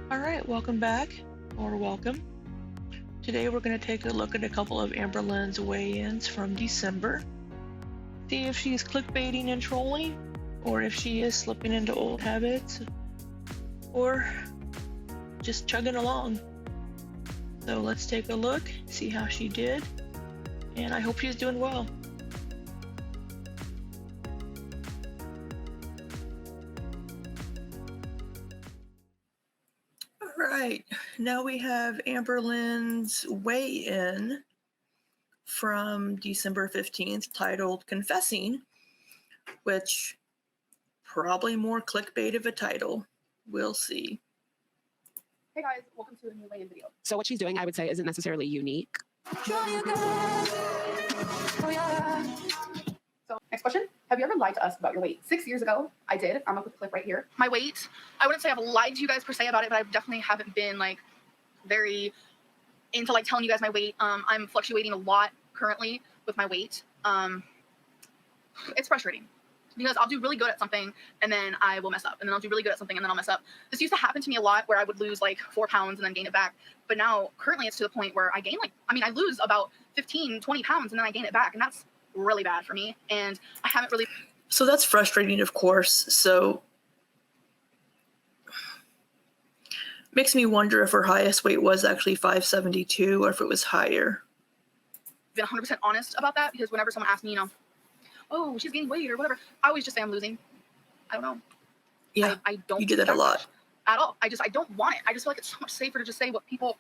All right, welcome back, or welcome. Today we're going to take a look at a couple of Amberlynn's weigh-ins from December. See if she's clickbaiting and trolling, or if she is slipping into old habits, or just chugging along. So let's take a look, see how she did, and I hope she's doing well. Right, now we have Amberlynn's weigh-in from December 15th titled Confessing, which probably more clickbait of a title. We'll see. Hey guys, welcome to a new weigh-in video. So what she's doing, I would say, isn't necessarily unique. So next question. Have you ever lied to us about your weight? 6 years ago, I did. I'm gonna put the clip right here. My weight, I wouldn't say I've lied to you guys per se about it, but I definitely haven't been like very into like telling you guys my weight. I'm fluctuating a lot currently with my weight. It's frustrating because I'll do really good at something and then I will mess up, and then I'll do really good at something and then I'll mess up. This used to happen to me a lot where I would lose like 4 pounds and then gain it back. But now currently it's to the point where I gain I lose about 15, 20 pounds and then I gain it back. And that's really bad for me. And I haven't really. So that's frustrating, of course. So makes me wonder if her highest weight was actually 572 or if it was higher. Been 100% honest about that, because whenever someone asks me, oh, she's gaining weight or whatever, I always just say I'm losing. I don't know. Yeah, I don't. You do that a lot. At all. I don't want it. I just feel like it's so much safer to just say what people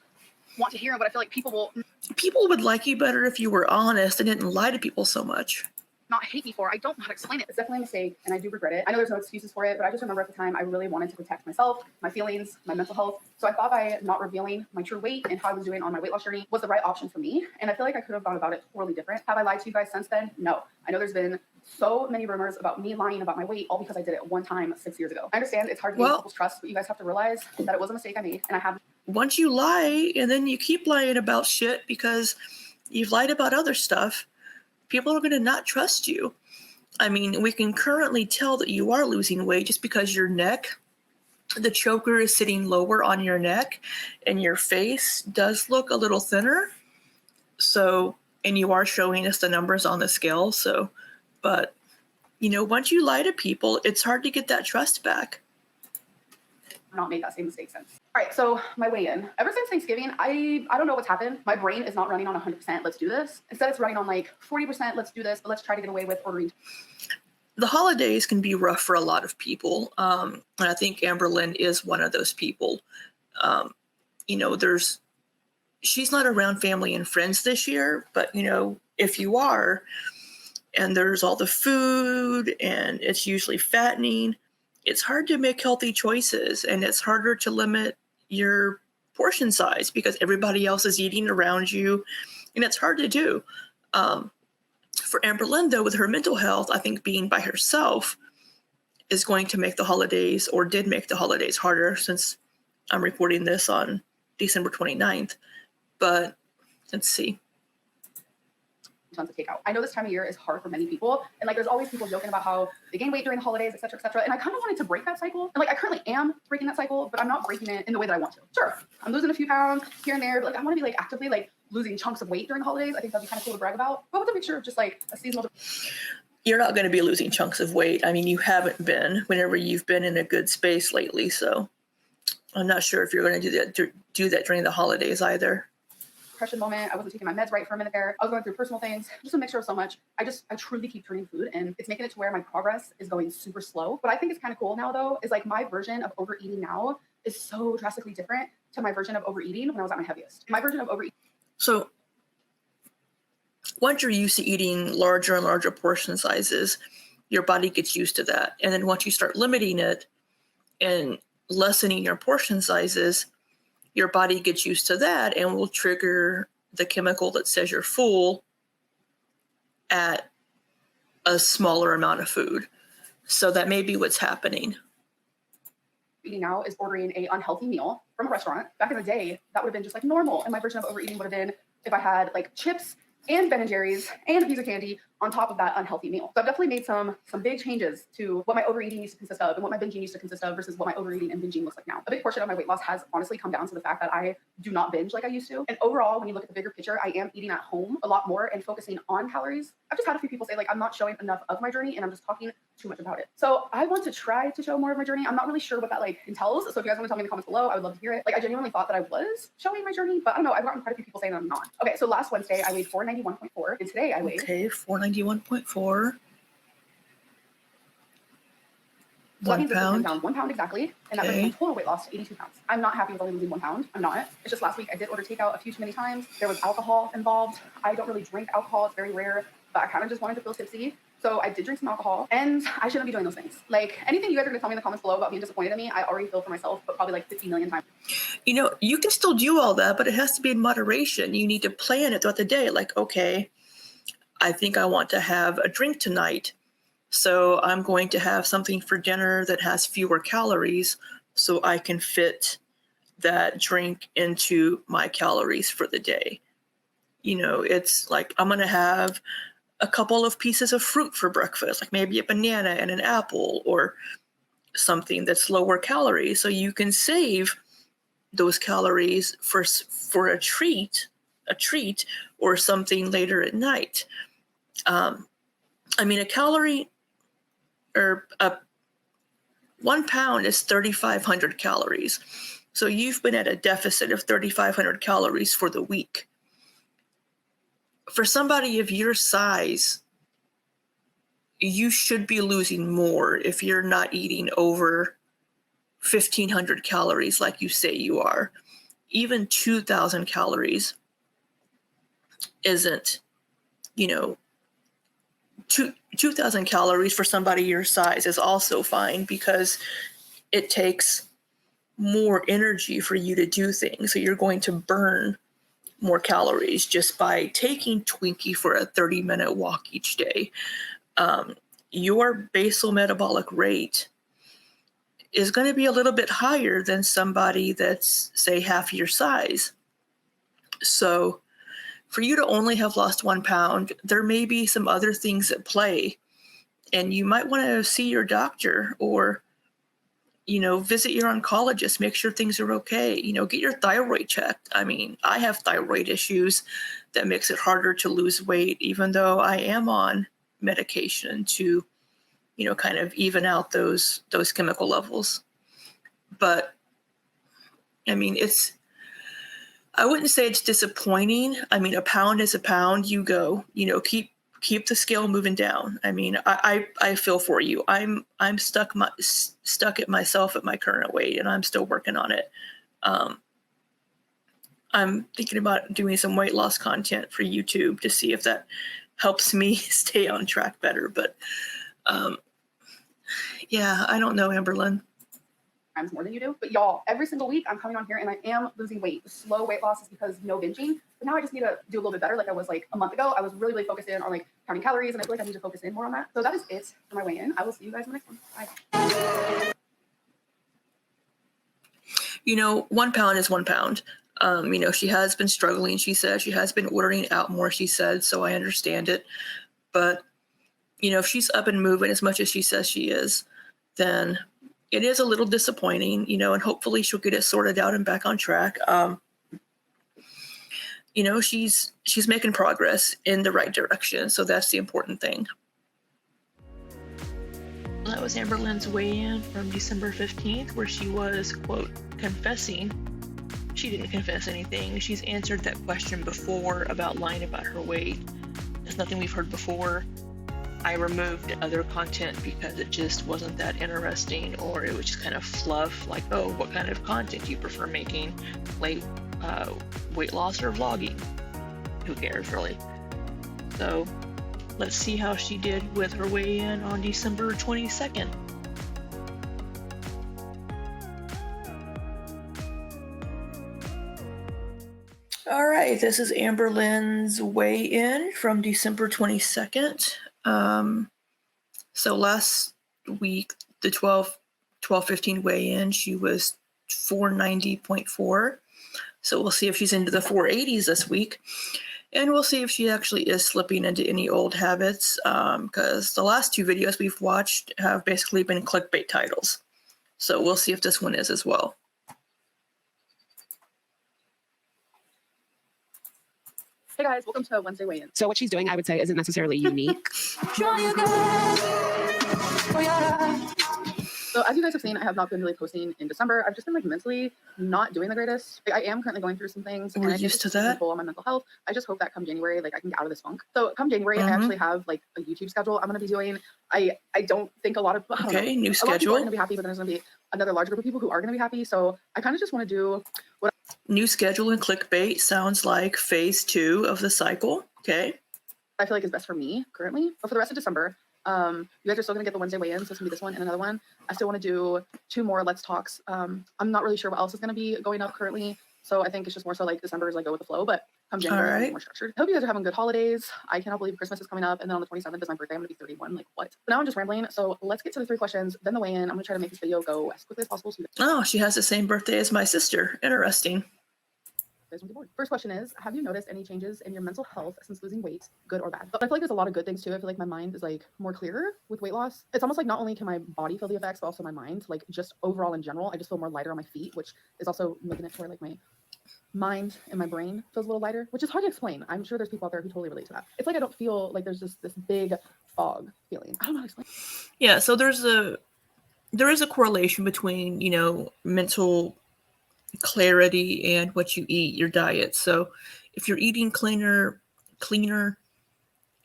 want to hear, and what I feel like people would like you better if you were honest and didn't lie to people so much. Not hate me for. I don't know how to explain it. It's definitely a mistake, and I do regret it. I know there's no excuses for it, but I just remember at the time I really wanted to protect myself, my feelings, my mental health. So I thought by not revealing my true weight and how I was doing on my weight loss journey was the right option for me. And I feel like I could have gone about it totally different. Have I lied to you guys since then? No. I know there's been so many rumors about me lying about my weight, all because I did it one time 6 years ago. I understand it's hard to gain people's trust, but you guys have to realize that it was a mistake I made, and I have. Once you lie and then you keep lying about shit because you've lied about other stuff, people are going to not trust you. I mean, we can currently tell that you are losing weight just because your neck, the choker is sitting lower on your neck, and your face does look a little thinner. So, and you are showing us the numbers on the scale. So, but, once you lie to people, it's hard to get that trust back. Not made that same mistake since. All right, so my weigh-in. Ever since Thanksgiving, I don't know what's happened. My brain is not running on 100%, let's do this. Instead, it's running on like 40%, let's do this, but let's try to get away with ordering. The holidays can be rough for a lot of people, and I think Amberlynn is one of those people. She's not around family and friends this year, but, if you are, and there's all the food, and it's usually fattening, it's hard to make healthy choices, and it's harder to limit your portion size because everybody else is eating around you, and it's hard to do. For Amberlynn, though, with her mental health, I think being by herself is going to make the holidays, or did make the holidays, harder, since I'm recording this on December 29th. But let's see. Tons of takeout. I know this time of year is hard for many people, and there's always people joking about how they gain weight during the holidays, etc., etc. And I kind of wanted to break that cycle, and I currently am breaking that cycle, but I'm not breaking it in the way that I want to. Sure, I'm losing a few pounds here and there, but I want to be actively losing chunks of weight during the holidays. I think that'd be kind of cool to brag about, but with a mixture of just a seasonal. You're not going to be losing chunks of weight. I mean, you haven't been whenever you've been in a good space lately, so I'm not sure if you're going to do that during the holidays either. Depression moment. I wasn't taking my meds right for a minute there. I was going through personal things, just a mixture of so much. I truly keep turning food, and it's making it to where my progress is going super slow. What I think is kind of cool now, though, is my version of overeating now is so drastically different to my version of overeating when I was at my heaviest. My version of overeating. So once you're used to eating larger and larger portion sizes, your body gets used to that. And then once you start limiting it and lessening your portion sizes, your body gets used to that and will trigger the chemical that says you're full at a smaller amount of food. So that may be what's happening. Eating now is ordering an unhealthy meal from a restaurant. Back in the day, that would have been just normal. And my version of overeating would have been if I had chips and Ben and Jerry's and a piece of candy on top of that unhealthy meal. So I've definitely made some big changes to what my overeating used to consist of and what my binging used to consist of versus what my overeating and binging looks like now. A big portion of my weight loss has honestly come down to the fact that I do not binge like I used to. And overall, when you look at the bigger picture, I am eating at home a lot more and focusing on calories. I've just had a few people say like, I'm not showing enough of my journey and I'm just talking too much about it. So I want to try to show more of my journey. I'm not really sure what that like entails. So if you guys want to tell me in the comments below, I would love to hear it. Like I genuinely thought that I was showing my journey, but I don't know. I've gotten quite a few people saying that I'm not. Okay, so last Wednesday I weighed 491.4 and today I weighed 491.4. So that means pound. down 1 pound exactly, and that brings my total weight loss to 82 pounds. I'm not happy with only losing 1 pound. I'm not. It's just last week I did order takeout a few too many times. There was alcohol involved. I don't really drink alcohol. It's very rare, but I kind of just wanted to feel tipsy. So I did drink some alcohol, and I shouldn't be doing those things. Like anything you guys are gonna tell me in the comments below about being disappointed in me, I already feel for myself, but probably like 50 million times. You know, you can still do all that, but it has to be in moderation. You need to plan it throughout the day. Like, okay, I think I want to have a drink tonight. So I'm going to have something for dinner that has fewer calories so I can fit that drink into my calories for the day. You know, it's like I'm going to have a couple of pieces of fruit for breakfast, like maybe a banana and an apple or something that's lower calories. So you can save those calories for a treat or something later at night. I mean, a calorie or 1 pound is 3,500 calories. So you've been at a deficit of 3,500 calories for the week. For somebody of your size, you should be losing more if you're not eating over 1,500 calories like you say you are. Even 2,000 calories isn't, 2,000 calories for somebody your size is also fine because it takes more energy for you to do things. So you're going to burn more calories just by taking Twinkie for a 30-minute walk each day. Your basal metabolic rate is going to be a little bit higher than somebody that's, say, half your size. So for you to only have lost 1 pound, there may be some other things at play. And you might want to see your doctor or, visit your oncologist, make sure things are okay. Get your thyroid checked. I mean, I have thyroid issues that makes it harder to lose weight, even though I am on medication to, kind of even out those chemical levels. But I mean, I wouldn't say it's disappointing. I mean, a pound is a pound. You go, keep the scale moving down. I mean, I feel for you. I'm stuck at myself at my current weight, and I'm still working on it. I'm thinking about doing some weight loss content for YouTube to see if that helps me stay on track better. But yeah, I don't know, Amberlynn. Times more than you do. But y'all, every single week I'm coming on here and I am losing weight. The slow weight loss is because no binging. But now I just need to do a little bit better. Like I was like a month ago, I was really focused in on like counting calories, and I feel like I need to focus in more on that. So that is it for my weigh-in. I will see you guys in the next one. Bye. 1 pound is 1 pound. She has been struggling. She said she has been ordering out more, she said, so I understand it. But, if she's up and moving as much as she says she is, then it is a little disappointing, and hopefully she'll get it sorted out and back on track. She's making progress in the right direction. So that's the important thing. That was Amberlynn's weigh-in from December 15th, where she was, quote, confessing. She didn't confess anything. She's answered that question before about lying about her weight. It's nothing we've heard before. I removed other content because it just wasn't that interesting, or it was just kind of fluff, like, oh, what kind of content do you prefer making? Like weight loss or vlogging? Who cares, really? So let's see how she did with her weigh-in on December 22nd. All right, this is Amberlynn's weigh-in from December 22nd. So last week, the 12-15 weigh-in, she was 490.4. So we'll see if she's into the 480s this week. And we'll see if she actually is slipping into any old habits, because the last 2 videos we've watched have basically been clickbait titles. So we'll see if this one is as well. Hey guys, welcome to Wednesday weigh-in. So what she's doing, I would say, isn't necessarily unique. So as you guys have seen, I have not been really posting in December. I've just been like mentally not doing the greatest. Like, I am currently going through some things. We're and I think used it's to just taking a that. toll on my mental health. I just hope that come January, like I can get out of this funk. So come January, I actually have like a YouTube schedule I'm going to be doing. I don't think a lot of, I don't know. Okay, new A lot of people are schedule. going to be happy, but there's going to be another large group of people who are going to be happy. So I kind of just want to do what New schedule and clickbait sounds like phase 2 of the cycle. Okay. I feel like is best for me currently. But for the rest of December, you guys are still gonna get the Wednesday weigh-in, so it's gonna be this one and another one. I still want to do 2 more Let's Talks. I'm not really sure what else is gonna be going up currently, so I think it's just more so like December is like go with the flow, but come January, I'm more structured. I hope you guys are having good holidays. I cannot believe Christmas is coming up, and then on the 27th is my birthday. I'm gonna be 31. Like what? But now I'm just rambling. So let's get to the 3 questions, then the weigh-in. I'm gonna try to make this video go as quickly as possible. So Oh, she has the same birthday as my sister. Interesting. First question is, have you noticed any changes in your mental health since losing weight, good or bad? But I feel like there's a lot of good things too. I feel like my mind is like more clearer with weight loss. It's almost like not only can my body feel the effects, but also my mind, like just overall in general, I just feel more lighter on my feet, which is also making it to where like my mind and my brain feels a little lighter, which is hard to explain. I'm sure there's people out there who totally relate to that. It's like I don't feel like there's just this big fog feeling. I don't know how to explain. Yeah, so there is a correlation between, mental clarity and what you eat, your diet. So if you're eating cleaner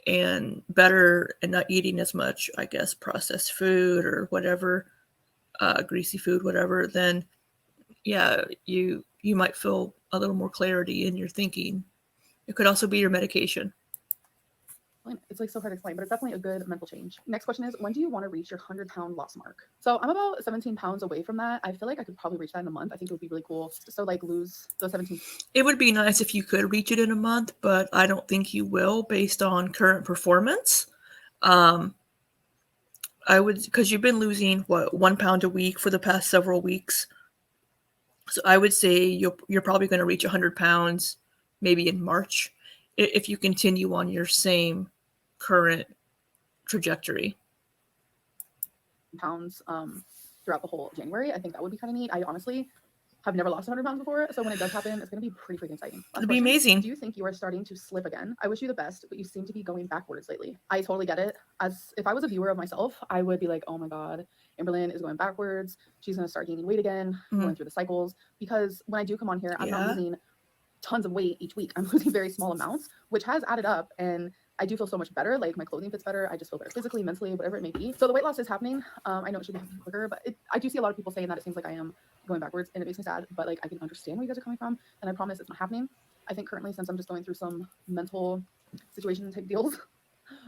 and better and not eating as much, I guess, processed food or whatever, greasy food, whatever, then yeah, you might feel a little more clarity in your thinking. It could also be your medication. It's like so hard to explain, but it's definitely a good mental change. Next question is, when do you want to reach your 100-pound loss mark? So I'm about 17 pounds away from that. I feel like I could probably reach that in a month. I think it would be really cool. So like lose those 17. It would be nice if you could reach it in a month, but I don't think you will based on current performance. I would, because you've been losing 1 pound a week for the past several weeks. So I would say you're probably going to reach 100 pounds maybe in March if you continue on your same current trajectory. Pounds throughout the whole January. I think that would be kind of neat. I honestly have never lost 100 pounds before, so when it does happen, it's going to be pretty freaking exciting. It'd be amazing. Do you think you are starting to slip again? I wish you the best, but you seem to be going backwards lately. I totally get it. As if I was a viewer of myself, I would be like, oh my god, Amberlynn is going backwards. She's going to start gaining weight again, going through the cycles. Because when I do come on here, I'm not losing tons of weight each week. I'm losing very small amounts, which has added up, and I do feel so much better. Like my clothing fits better. I just feel better physically, mentally, whatever it may be. So the weight loss is happening. I know it should be happening quicker, but I do see a lot of people saying that it seems like I am going backwards, and it makes me sad. But like I can understand where you guys are coming from, and I promise it's not happening. I think currently, since I'm just going through some mental situation type deals,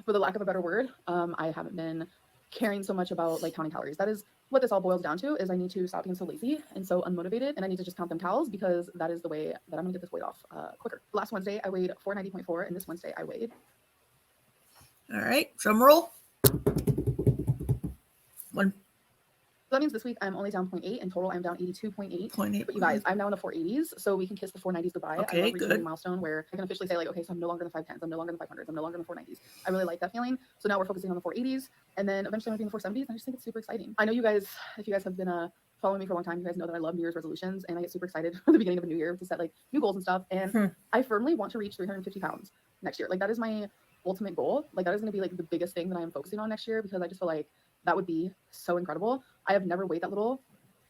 for the lack of a better word, I haven't been caring so much about like counting calories. That is what this all boils down to, is I need to stop being so lazy and so unmotivated, and I need to just count them calories, because that is the way that I'm gonna get this weight off quicker. Last Wednesday I weighed 490.4, and this Wednesday I weighed. All right, drum roll. One. So that means this week I'm only down 0.8. In total, I'm down 82.8. 0.8. But you guys, I'm now in the 480s, so we can kiss the 490s goodbye. Okay, I love reaching a good. milestone where I can officially say like, okay, so I'm no longer in the 510s, I'm no longer in the 500s, I'm no longer in the 490s. I really like that feeling. So now we're focusing on the 480s, and then eventually I'm going to be in the 470s. And I just think it's super exciting. I know you guys, if you guys have been following me for a long time, you guys know that I love New Year's resolutions, and I get super excited for the beginning of a new year to set like new goals and stuff. And I firmly want to reach 350 pounds next year. Like that is my ultimate goal. Like that is going to be like the biggest thing that I am focusing on next year, because I just feel like that would be so incredible. I have never weighed that little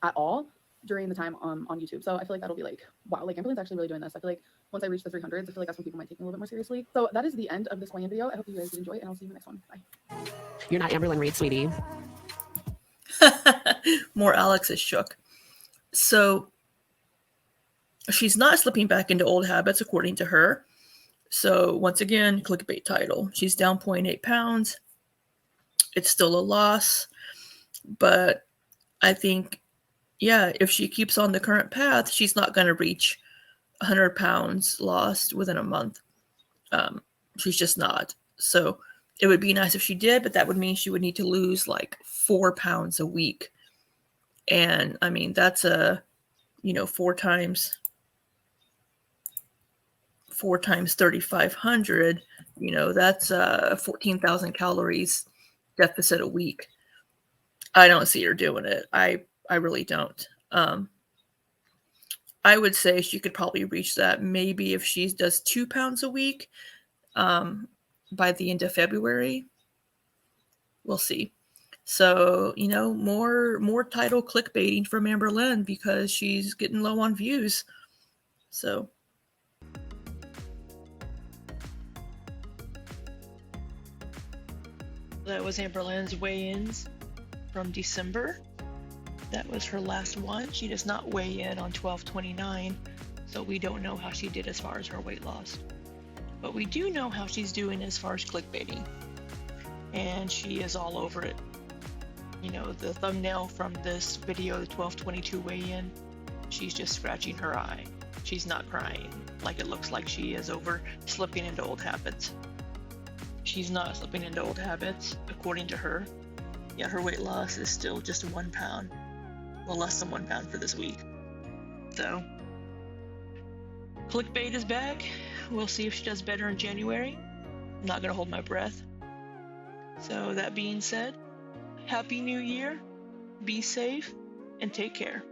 at all during the time on YouTube. So I feel like that'll be like, wow, like Amberlynn's actually really doing this. I feel like once I reach the 300s, I feel like that's when people might take me a little bit more seriously. So that is the end of this weigh-in video. I hope you guys did enjoy, and I'll see you in the next one. Bye. You're not Amberlynn Reed, sweetie. More Alex is shook. So she's not slipping back into old habits, according to her. So once again, clickbait title. She's down 0.8 pounds. It's still a loss, but I think, yeah, if she keeps on the current path, she's not going to reach 100 pounds lost within a month. She's just not. So it would be nice if she did, but that would mean she would need to lose like 4 pounds a week. And I mean, that's 4 4 times 3,500, that's 14,000 calories deficit a week. I don't see her doing it. I really don't. I would say she could probably reach that maybe if she does 2 pounds a week by the end of February. We'll see. So, more title clickbaiting from Amberlynn because she's getting low on views. So. That was Amberlynn's weigh-ins from December. That was her last one. She does not weigh in on 12/29, so we don't know how she did as far as her weight loss. But we do know how she's doing as far as clickbaiting. And she is all over it. The thumbnail from this video, the 12/22 weigh-in, she's just scratching her eye. She's not crying like it looks like she is over slipping into old habits. She's not slipping into old habits, according to her. Yeah, her weight loss is still just 1 pound. Well, less than 1 pound for this week. So, clickbait is back. We'll see if she does better in January. I'm not going to hold my breath. So, that being said, Happy New Year, be safe, and take care.